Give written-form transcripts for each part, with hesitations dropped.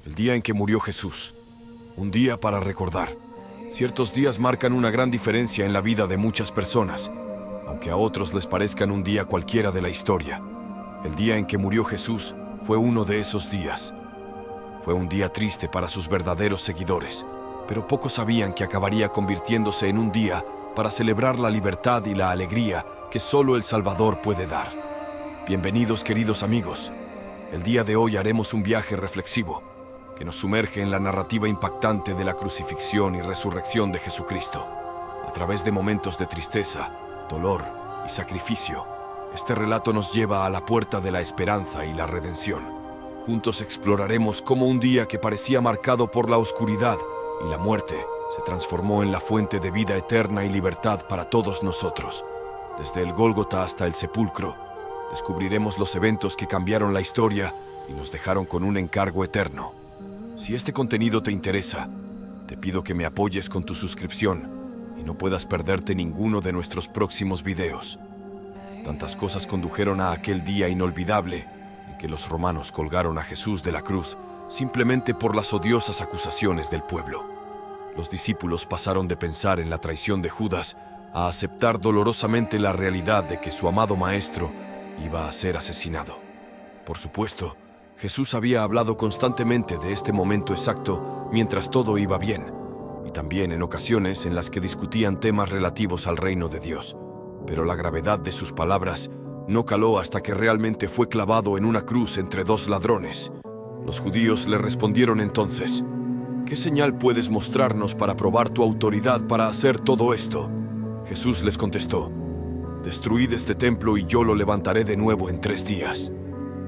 El día en que murió Jesús. Un día para recordar. Ciertos días marcan una gran diferencia en la vida de muchas personas, aunque a otros les parezcan un día cualquiera de la historia. El día en que murió Jesús fue uno de esos días. Fue un día triste para sus verdaderos seguidores, pero pocos sabían que acabaría convirtiéndose en un día para celebrar la libertad y la alegría que solo el Salvador puede dar. Bienvenidos, queridos amigos. El día de hoy haremos un viaje reflexivo que nos sumerge en la narrativa impactante de la crucifixión y resurrección de Jesucristo. A través de momentos de tristeza, dolor y sacrificio, este relato nos lleva a la puerta de la esperanza y la redención. Juntos exploraremos cómo un día que parecía marcado por la oscuridad y la muerte se transformó en la fuente de vida eterna y libertad para todos nosotros. Desde el Gólgota hasta el sepulcro, descubriremos los eventos que cambiaron la historia y nos dejaron con un encargo eterno. Si este contenido te interesa, te pido que me apoyes con tu suscripción y no puedas perderte ninguno de nuestros próximos videos. Tantas cosas condujeron a aquel día inolvidable en que los romanos colgaron a Jesús de la cruz simplemente por las odiosas acusaciones del pueblo. Los discípulos pasaron de pensar en la traición de Judas a aceptar dolorosamente la realidad de que su amado maestro iba a ser asesinado. Por supuesto, Jesús había hablado constantemente de este momento exacto mientras todo iba bien, y también en ocasiones en las que discutían temas relativos al reino de Dios. Pero la gravedad de sus palabras no caló hasta que realmente fue clavado en una cruz entre dos ladrones. Los judíos le respondieron entonces: ¿qué señal puedes mostrarnos para probar tu autoridad para hacer todo esto? Jesús les contestó: destruid este templo y yo lo levantaré de nuevo en 3 días.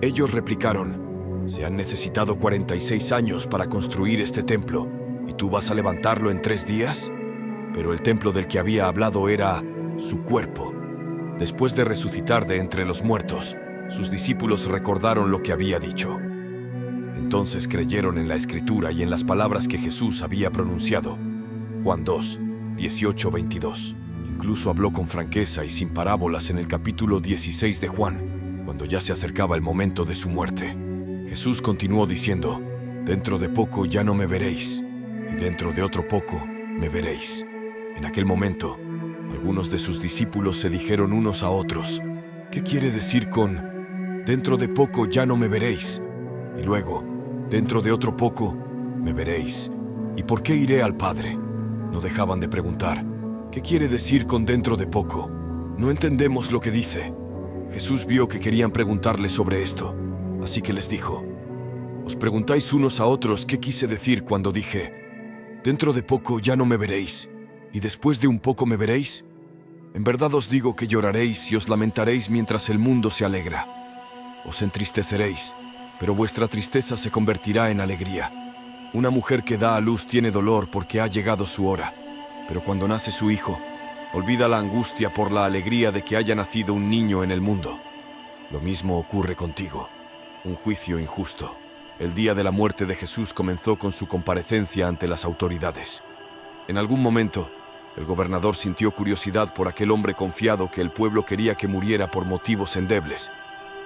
Ellos replicaron: se han necesitado 46 años para construir este templo, ¿y tú vas a levantarlo en 3 días? Pero el templo del que había hablado era su cuerpo. Después de resucitar de entre los muertos, sus discípulos recordaron lo que había dicho. Entonces creyeron en la Escritura y en las palabras que Jesús había pronunciado. Juan 2, 18-22. Incluso habló con franqueza y sin parábolas en el capítulo 16 de Juan, cuando ya se acercaba el momento de su muerte. Jesús continuó diciendo: dentro de poco ya no me veréis, y dentro de otro poco me veréis. En aquel momento, algunos de sus discípulos se dijeron unos a otros: ¿qué quiere decir con dentro de poco ya no me veréis? Y luego, dentro de otro poco me veréis. ¿Y por qué iré al Padre? No dejaban de preguntar: ¿qué quiere decir con dentro de poco? No entendemos lo que dice. Jesús vio que querían preguntarle sobre esto, así que les dijo: os preguntáis unos a otros qué quise decir cuando dije: dentro de poco ya no me veréis, y después de un poco me veréis. En verdad os digo que lloraréis y os lamentaréis mientras el mundo se alegra. Os entristeceréis, pero vuestra tristeza se convertirá en alegría. Una mujer que da a luz tiene dolor porque ha llegado su hora, pero cuando nace su hijo, olvida la angustia por la alegría de que haya nacido un niño en el mundo. Lo mismo ocurre contigo. Un juicio injusto. El día de la muerte de Jesús comenzó con su comparecencia ante las autoridades. En algún momento, el gobernador sintió curiosidad por aquel hombre confiado que el pueblo quería que muriera por motivos endebles,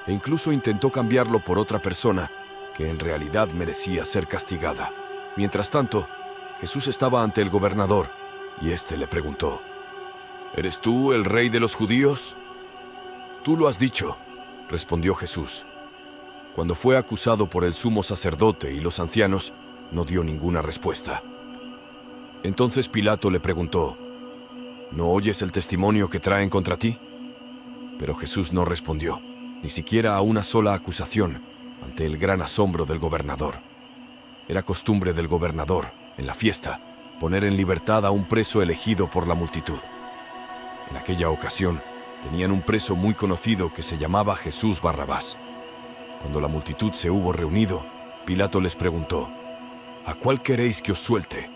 e incluso intentó cambiarlo por otra persona que en realidad merecía ser castigada. Mientras tanto, Jesús estaba ante el gobernador, y éste le preguntó: ¿eres tú el rey de los judíos? Tú lo has dicho, respondió Jesús. Cuando fue acusado por el sumo sacerdote y los ancianos, no dio ninguna respuesta. Entonces Pilato le preguntó: ¿no oyes el testimonio que traen contra ti? Pero Jesús no respondió, ni siquiera a una sola acusación, ante el gran asombro del gobernador. Era costumbre del gobernador, en la fiesta, poner en libertad a un preso elegido por la multitud. En aquella ocasión, tenían un preso muy conocido que se llamaba Jesús Barrabás. Cuando la multitud se hubo reunido, Pilato les preguntó: ¿a cuál queréis que os suelte?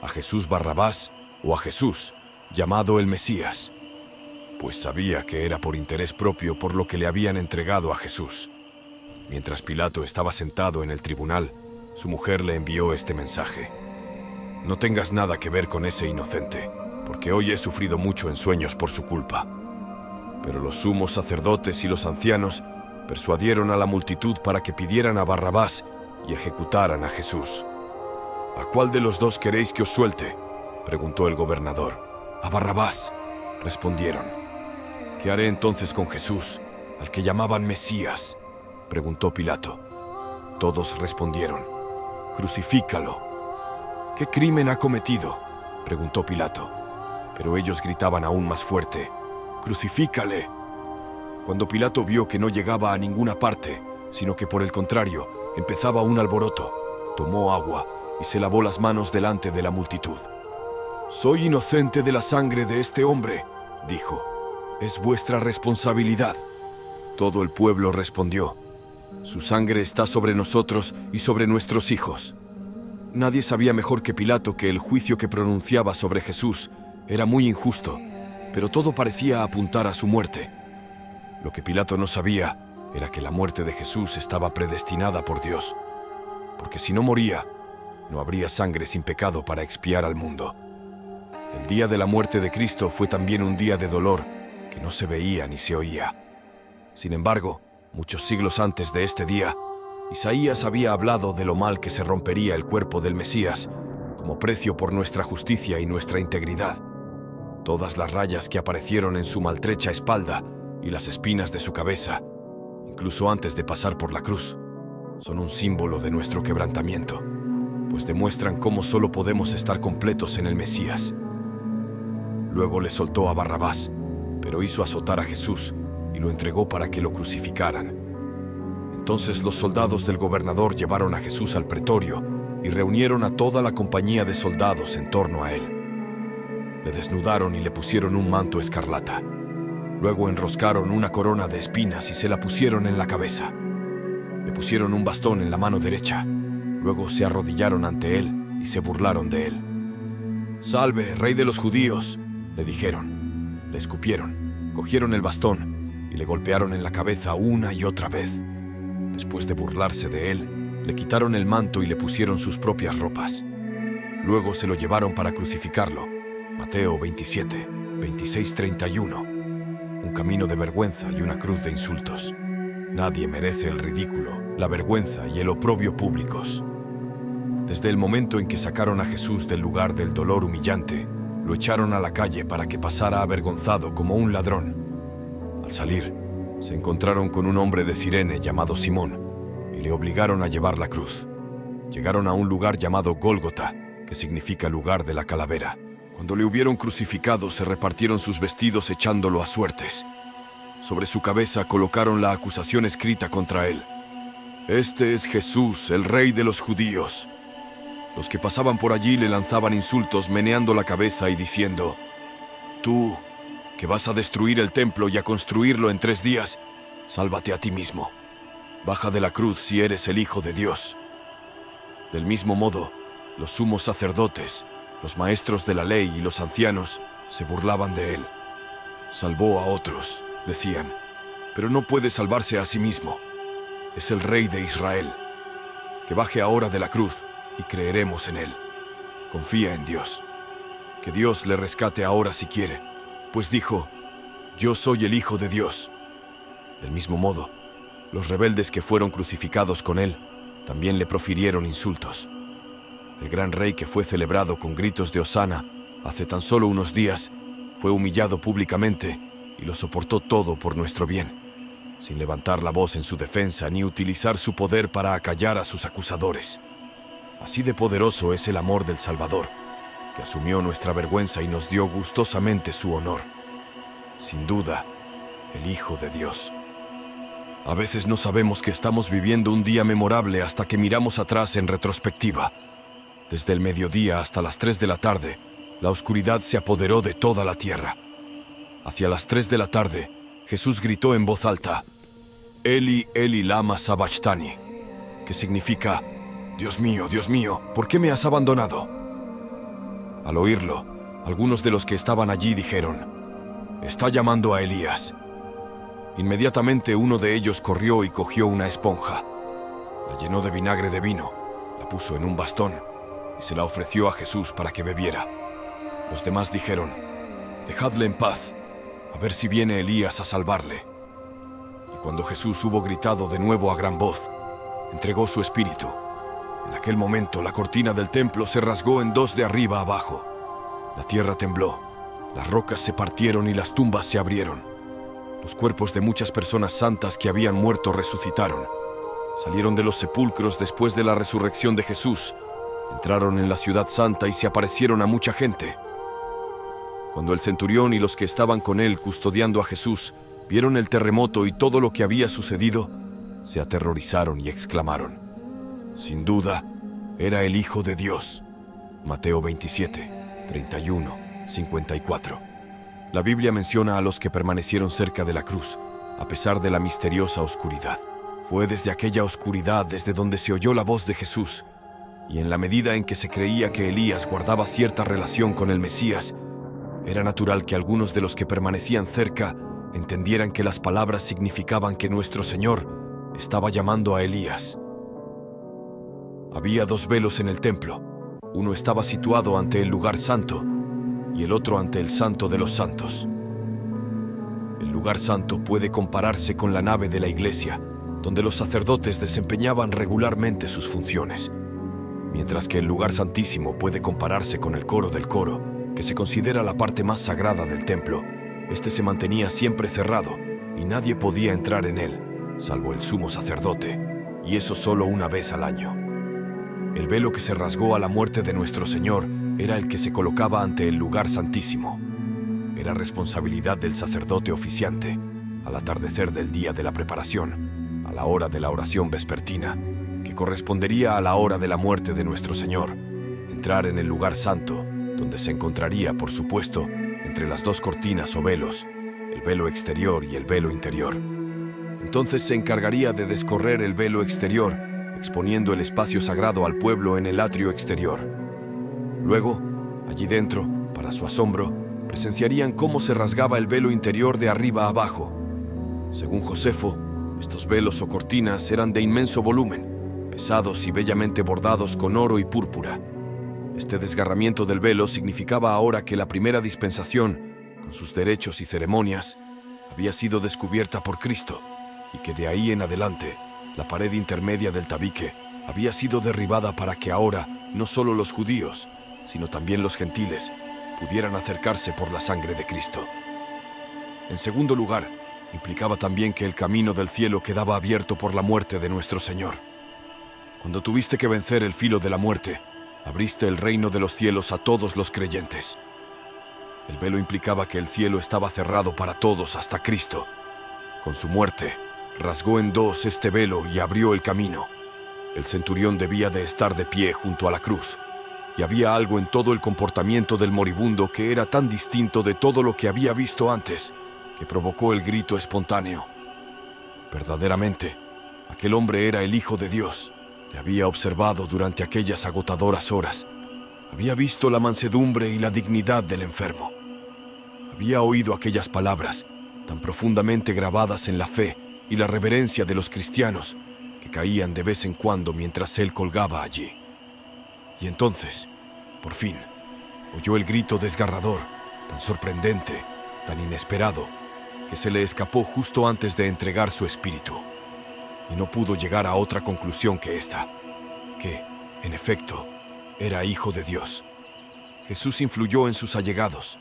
¿A Jesús Barrabás o a Jesús, llamado el Mesías? Pues sabía que era por interés propio por lo que le habían entregado a Jesús. Mientras Pilato estaba sentado en el tribunal, su mujer le envió este mensaje: no tengas nada que ver con ese inocente, porque hoy he sufrido mucho en sueños por su culpa. Pero los sumos sacerdotes y los ancianos persuadieron a la multitud para que pidieran a Barrabás y ejecutaran a Jesús. «¿A cuál de los dos queréis que os suelte?», preguntó el gobernador. «A Barrabás», respondieron. «¿Qué haré entonces con Jesús, al que llamaban Mesías?», preguntó Pilato. Todos respondieron: «Crucifícalo». «¿Qué crimen ha cometido?», preguntó Pilato. Pero ellos gritaban aún más fuerte: «¡Crucifícale!». Cuando Pilato vio que no llegaba a ninguna parte, sino que por el contrario empezaba un alboroto, tomó agua y se lavó las manos delante de la multitud. «Soy inocente de la sangre de este hombre», dijo. «Es vuestra responsabilidad». Todo el pueblo respondió: «Su sangre está sobre nosotros y sobre nuestros hijos». Nadie sabía mejor que Pilato que el juicio que pronunciaba sobre Jesús era muy injusto, pero todo parecía apuntar a su muerte. Lo que Pilato no sabía era que la muerte de Jesús estaba predestinada por Dios, porque si no moría, no habría sangre sin pecado para expiar al mundo. El día de la muerte de Cristo fue también un día de dolor que no se veía ni se oía. Sin embargo, muchos siglos antes de este día, Isaías había hablado de lo mal que se rompería el cuerpo del Mesías como precio por nuestra justicia y nuestra integridad. Todas las rayas que aparecieron en su maltrecha espalda y las espinas de su cabeza, incluso antes de pasar por la cruz, son un símbolo de nuestro quebrantamiento, pues demuestran cómo solo podemos estar completos en el Mesías. Luego le soltó a Barrabás, pero hizo azotar a Jesús y lo entregó para que lo crucificaran. Entonces los soldados del gobernador llevaron a Jesús al pretorio y reunieron a toda la compañía de soldados en torno a él. Le desnudaron y le pusieron un manto escarlata. Luego enroscaron una corona de espinas y se la pusieron en la cabeza. Le pusieron un bastón en la mano derecha. Luego se arrodillaron ante él y se burlaron de él. «Salve, rey de los judíos», le dijeron. Le escupieron, cogieron el bastón y le golpearon en la cabeza una y otra vez. Después de burlarse de él, le quitaron el manto y le pusieron sus propias ropas. Luego se lo llevaron para crucificarlo. Mateo 27, 26-31. Un camino de vergüenza y una cruz de insultos. Nadie merece el ridículo, la vergüenza y el oprobio públicos. Desde el momento en que sacaron a Jesús del lugar del dolor humillante, lo echaron a la calle para que pasara avergonzado como un ladrón. Al salir, se encontraron con un hombre de Cirene llamado Simón y le obligaron a llevar la cruz. Llegaron a un lugar llamado Gólgota, que significa lugar de la calavera. Cuando le hubieron crucificado, se repartieron sus vestidos echándolo a suertes. Sobre su cabeza colocaron la acusación escrita contra él: «Este es Jesús, el rey de los judíos». Los que pasaban por allí le lanzaban insultos meneando la cabeza y diciendo: «Tú, que vas a destruir el templo y a construirlo en 3 días, sálvate a ti mismo. Baja de la cruz si eres el Hijo de Dios». Del mismo modo, los sumos sacerdotes, los maestros de la ley y los ancianos se burlaban de él. «Salvó a otros», decían, «pero no puede salvarse a sí mismo. Es el rey de Israel. Que baje ahora de la cruz y creeremos en él. Confía en Dios. Que Dios le rescate ahora si quiere, pues dijo: yo soy el Hijo de Dios». Del mismo modo, los rebeldes que fueron crucificados con él también le profirieron insultos. El gran rey, que fue celebrado con gritos de hosana hace tan solo unos días, fue humillado públicamente y lo soportó todo por nuestro bien, sin levantar la voz en su defensa ni utilizar su poder para acallar a sus acusadores. Así de poderoso es el amor del Salvador, que asumió nuestra vergüenza y nos dio gustosamente su honor. Sin duda, el Hijo de Dios. A veces no sabemos que estamos viviendo un día memorable hasta que miramos atrás en retrospectiva. Desde el mediodía hasta las 3 de la tarde, la oscuridad se apoderó de toda la tierra. Hacia las 3 de la tarde, Jesús gritó en voz alta: «Eli, Eli, lama sabachthani», que significa: Dios mío, ¿por qué me has abandonado?». Al oírlo, algunos de los que estaban allí dijeron: «Está llamando a Elías». Inmediatamente uno de ellos corrió y cogió una esponja. La llenó de vinagre de vino, la puso en un bastón y se la ofreció a Jesús para que bebiera. Los demás dijeron: «Dejadle en paz, a ver si viene Elías a salvarle». Y cuando Jesús hubo gritado de nuevo a gran voz, entregó su espíritu En aquel momento, la cortina del templo se rasgó en dos de arriba a abajo. La tierra tembló, las rocas se partieron y las tumbas se abrieron. Los cuerpos de muchas personas santas que habían muerto resucitaron. Salieron de los sepulcros después de la resurrección de Jesús, entraron en la ciudad santa y se aparecieron a mucha gente. Cuando el centurión y los que estaban con él custodiando a Jesús vieron el terremoto y todo lo que había sucedido, se aterrorizaron y exclamaron: «Sin duda, era el Hijo de Dios». Mateo 27, 31, 54. La Biblia menciona a los que permanecieron cerca de la cruz, a pesar de la misteriosa oscuridad. Fue desde aquella oscuridad desde donde se oyó la voz de Jesús, y en la medida en que se creía que Elías guardaba cierta relación con el Mesías, era natural que algunos de los que permanecían cerca entendieran que las palabras significaban que nuestro Señor estaba llamando a Elías. Había dos velos en el templo. Uno estaba situado ante el lugar santo y el otro ante el Santo de los Santos. El lugar santo puede compararse con la nave de la iglesia, donde los sacerdotes desempeñaban regularmente sus funciones, mientras que el lugar santísimo puede compararse con el coro del coro, que se considera la parte más sagrada del templo. Este se mantenía siempre cerrado y nadie podía entrar en él, salvo el sumo sacerdote, y eso solo una vez al año. El velo que se rasgó a la muerte de nuestro Señor era el que se colocaba ante el lugar santísimo. Era responsabilidad del sacerdote oficiante, al atardecer del día de la preparación, a la hora de la oración vespertina, que correspondería a la hora de la muerte de nuestro Señor, entrar en el lugar santo, donde se encontraría, por supuesto, entre las dos cortinas o velos, el velo exterior y el velo interior. Entonces se encargaría de descorrer el velo exterior, exponiendo el espacio sagrado al pueblo en el atrio exterior. Luego, allí dentro, para su asombro, presenciarían cómo se rasgaba el velo interior de arriba a abajo. Según Josefo, estos velos o cortinas eran de inmenso volumen, pesados y bellamente bordados con oro y púrpura. Este desgarramiento del velo significaba ahora que la primera dispensación, con sus derechos y ceremonias, había sido descubierta por Cristo, y que de ahí en adelante, la pared intermedia del tabique había sido derribada para que ahora no solo los judíos, sino también los gentiles, pudieran acercarse por la sangre de Cristo. En segundo lugar, implicaba también que el camino del cielo quedaba abierto por la muerte de nuestro Señor. Cuando tuviste que vencer el filo de la muerte, abriste el reino de los cielos a todos los creyentes. El velo implicaba que el cielo estaba cerrado para todos hasta Cristo. Con su muerte, rasgó en dos este velo y abrió el camino. El centurión debía de estar de pie junto a la cruz, y había algo en todo el comportamiento del moribundo que era tan distinto de todo lo que había visto antes, que provocó el grito espontáneo. Verdaderamente, aquel hombre era el Hijo de Dios. Le había observado durante aquellas agotadoras horas. Había visto la mansedumbre y la dignidad del enfermo. Había oído aquellas palabras, tan profundamente grabadas en la fe y la reverencia de los cristianos, que caían de vez en cuando mientras él colgaba allí. Y entonces, por fin, oyó el grito desgarrador, tan sorprendente, tan inesperado, que se le escapó justo antes de entregar su espíritu. Y no pudo llegar a otra conclusión que esta, que, en efecto, era Hijo de Dios. Jesús influyó en sus allegados.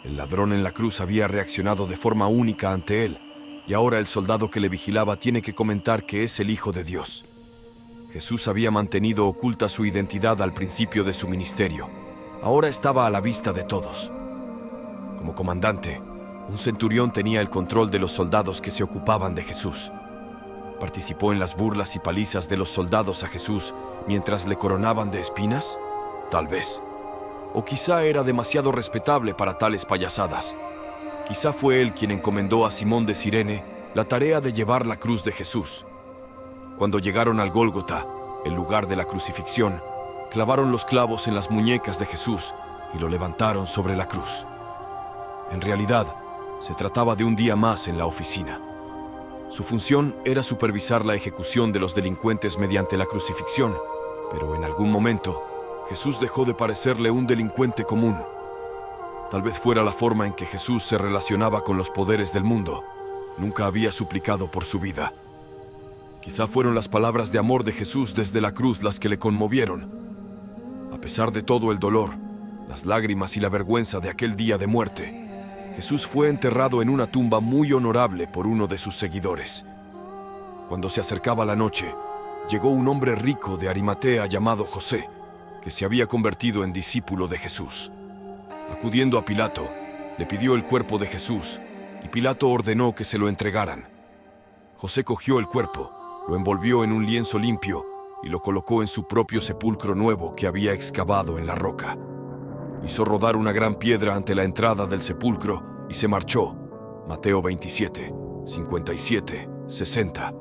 El ladrón en la cruz había reaccionado de forma única ante él, y ahora el soldado que le vigilaba tiene que comentar que es el Hijo de Dios. Jesús había mantenido oculta su identidad al principio de su ministerio. Ahora estaba a la vista de todos. Como comandante, un centurión tenía el control de los soldados que se ocupaban de Jesús. ¿Participó en las burlas y palizas de los soldados a Jesús mientras le coronaban de espinas? Tal vez. O quizá era demasiado respetable para tales payasadas. Quizá fue él quien encomendó a Simón de Cirene la tarea de llevar la cruz de Jesús. Cuando llegaron al Gólgota, el lugar de la crucifixión, clavaron los clavos en las muñecas de Jesús y lo levantaron sobre la cruz. En realidad, se trataba de un día más en la oficina. Su función era supervisar la ejecución de los delincuentes mediante la crucifixión, pero en algún momento, Jesús dejó de parecerle un delincuente común. Tal vez fuera la forma en que Jesús se relacionaba con los poderes del mundo. Nunca había suplicado por su vida. Quizá fueron las palabras de amor de Jesús desde la cruz las que le conmovieron. A pesar de todo el dolor, las lágrimas y la vergüenza de aquel día de muerte, Jesús fue enterrado en una tumba muy honorable por uno de sus seguidores. Cuando se acercaba la noche, llegó un hombre rico de Arimatea llamado José, que se había convertido en discípulo de Jesús. Acudiendo a Pilato, le pidió el cuerpo de Jesús, y Pilato ordenó que se lo entregaran. José cogió el cuerpo, lo envolvió en un lienzo limpio y lo colocó en su propio sepulcro nuevo que había excavado en la roca. Hizo rodar una gran piedra ante la entrada del sepulcro y se marchó. Mateo 27, 57, 60.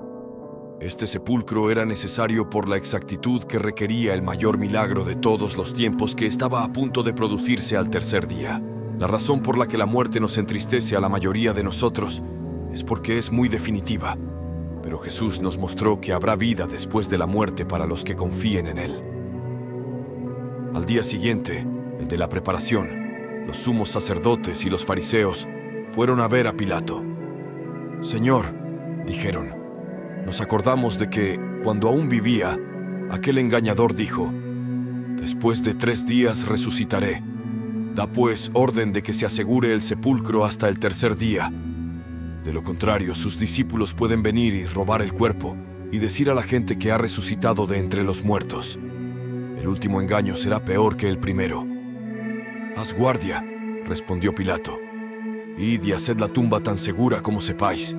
Este sepulcro era necesario por la exactitud que requería el mayor milagro de todos los tiempos que estaba a punto de producirse al tercer día. La razón por la que la muerte nos entristece a la mayoría de nosotros es porque es muy definitiva. Pero Jesús nos mostró que habrá vida después de la muerte para los que confíen en Él. Al día siguiente, el de la preparación, los sumos sacerdotes y los fariseos fueron a ver a Pilato. «Señor», dijeron, «nos acordamos de que, cuando aún vivía, aquel engañador dijo, después de 3 días resucitaré. Da pues orden de que se asegure el sepulcro hasta el tercer día. De lo contrario, sus discípulos pueden venir y robar el cuerpo y decir a la gente que ha resucitado de entre los muertos. El último engaño será peor que el primero». «Haz guardia», respondió Pilato. «Id y haced la tumba tan segura como sepáis».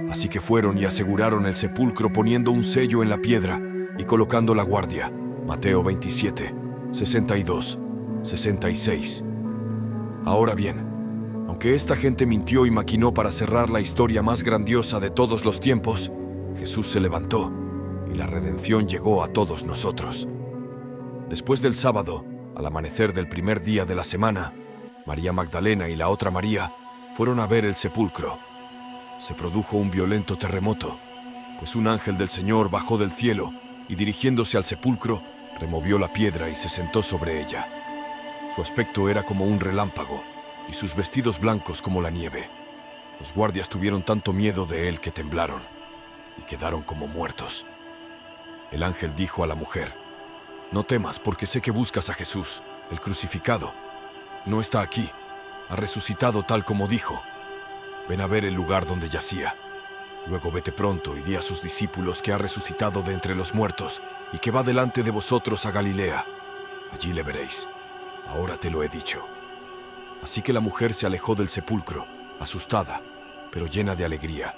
Así que fueron y aseguraron el sepulcro poniendo un sello en la piedra y colocando la guardia. Mateo 27, 62, 66. Ahora bien, aunque esta gente mintió y maquinó para cerrar la historia más grandiosa de todos los tiempos, Jesús se levantó y la redención llegó a todos nosotros. Después del sábado, al amanecer del primer día de la semana, María Magdalena y la otra María fueron a ver el sepulcro. Se produjo un violento terremoto, pues un ángel del Señor bajó del cielo y dirigiéndose al sepulcro, removió la piedra y se sentó sobre ella. Su aspecto era como un relámpago y sus vestidos blancos como la nieve. Los guardias tuvieron tanto miedo de él que temblaron y quedaron como muertos. El ángel dijo a la mujer, «No temas, porque sé que buscas a Jesús, el crucificado. No está aquí, ha resucitado tal como dijo. Ven a ver el lugar donde yacía. Luego vete pronto y di a sus discípulos que ha resucitado de entre los muertos y que va delante de vosotros a Galilea. Allí le veréis. Ahora te lo he dicho». Así que la mujer se alejó del sepulcro, asustada, pero llena de alegría,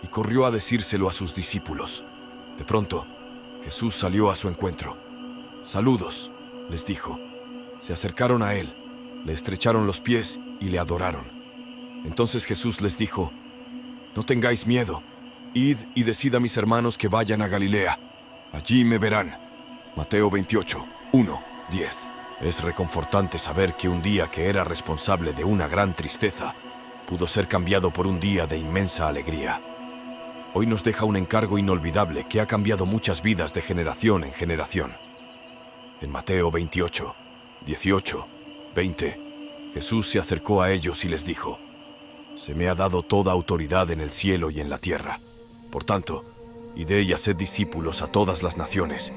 y corrió a decírselo a sus discípulos. De pronto, Jesús salió a su encuentro. «Saludos», les dijo. Se acercaron a él, le estrecharon los pies y le adoraron. Entonces Jesús les dijo, «No tengáis miedo, id y decid a mis hermanos que vayan a Galilea. Allí me verán». Mateo 28, 1, 10. Es reconfortante saber que un día que era responsable de una gran tristeza pudo ser cambiado por un día de inmensa alegría. Hoy nos deja un encargo inolvidable que ha cambiado muchas vidas de generación en generación. En Mateo 28, 18, 20, Jesús se acercó a ellos y les dijo, «Se me ha dado toda autoridad en el cielo y en la tierra. Por tanto, id y haced discípulos a todas las naciones,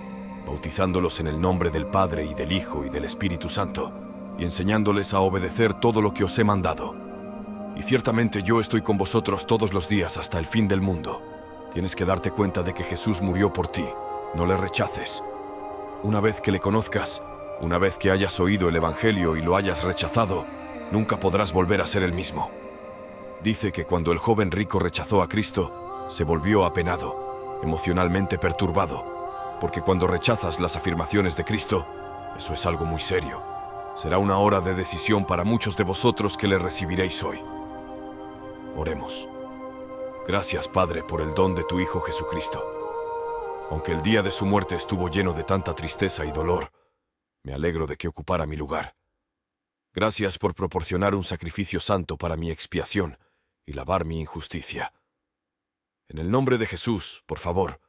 bautizándolos en el nombre del Padre y del Hijo y del Espíritu Santo, y enseñándoles a obedecer todo lo que os he mandado. Y ciertamente yo estoy con vosotros todos los días hasta el fin del mundo». Tienes que darte cuenta de que Jesús murió por ti. No le rechaces. Una vez que le conozcas, una vez que hayas oído el Evangelio y lo hayas rechazado, nunca podrás volver a ser el mismo. Dice que cuando el joven rico rechazó a Cristo, se volvió apenado, emocionalmente perturbado, porque cuando rechazas las afirmaciones de Cristo, eso es algo muy serio. Será una hora de decisión para muchos de vosotros que le recibiréis hoy. Oremos. Gracias, Padre, por el don de tu Hijo Jesucristo. Aunque el día de su muerte estuvo lleno de tanta tristeza y dolor, me alegro de que ocupara mi lugar. Gracias por proporcionar un sacrificio santo para mi expiación y lavar mi injusticia. En el nombre de Jesús, por favor,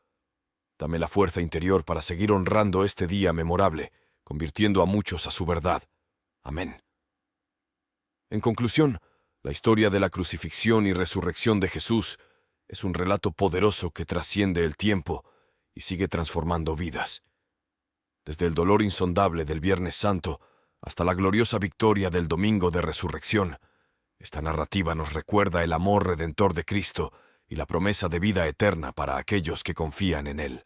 dame la fuerza interior para seguir honrando este día memorable, convirtiendo a muchos a su verdad. Amén. En conclusión, la historia de la crucifixión y resurrección de Jesús Es un relato poderoso que trasciende el tiempo y sigue transformando vidas. Desde el dolor insondable del Viernes Santo hasta la gloriosa victoria del Domingo de Resurrección, esta narrativa nos recuerda el amor redentor de Cristo y la promesa de vida eterna para aquellos que confían en Él.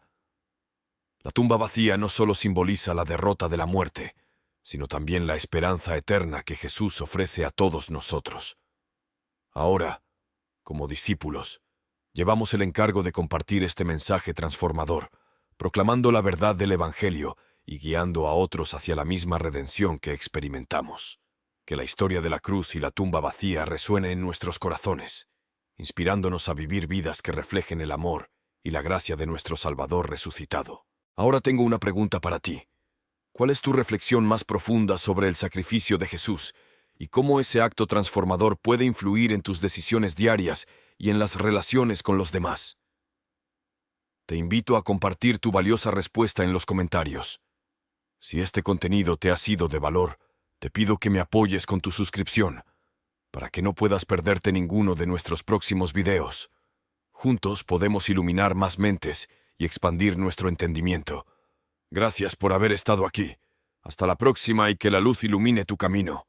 La tumba vacía no solo simboliza la derrota de la muerte, sino también la esperanza eterna que Jesús ofrece a todos nosotros. Ahora, como discípulos, llevamos el encargo de compartir este mensaje transformador, proclamando la verdad del Evangelio y guiando a otros hacia la misma redención que experimentamos. Que la historia de la cruz y la tumba vacía resuene en nuestros corazones, inspirándonos a vivir vidas que reflejen el amor y la gracia de nuestro Salvador resucitado. Ahora tengo una pregunta para ti. ¿Cuál es tu reflexión más profunda sobre el sacrificio de Jesús y cómo ese acto transformador puede influir en tus decisiones diarias y en las relaciones con los demás? Te invito a compartir tu valiosa respuesta en los comentarios. Si este contenido te ha sido de valor, te pido que me apoyes con tu suscripción, para que no puedas perderte ninguno de nuestros próximos videos. Juntos podemos iluminar más mentes y expandir nuestro entendimiento. Gracias por haber estado aquí. Hasta la próxima y que la luz ilumine tu camino.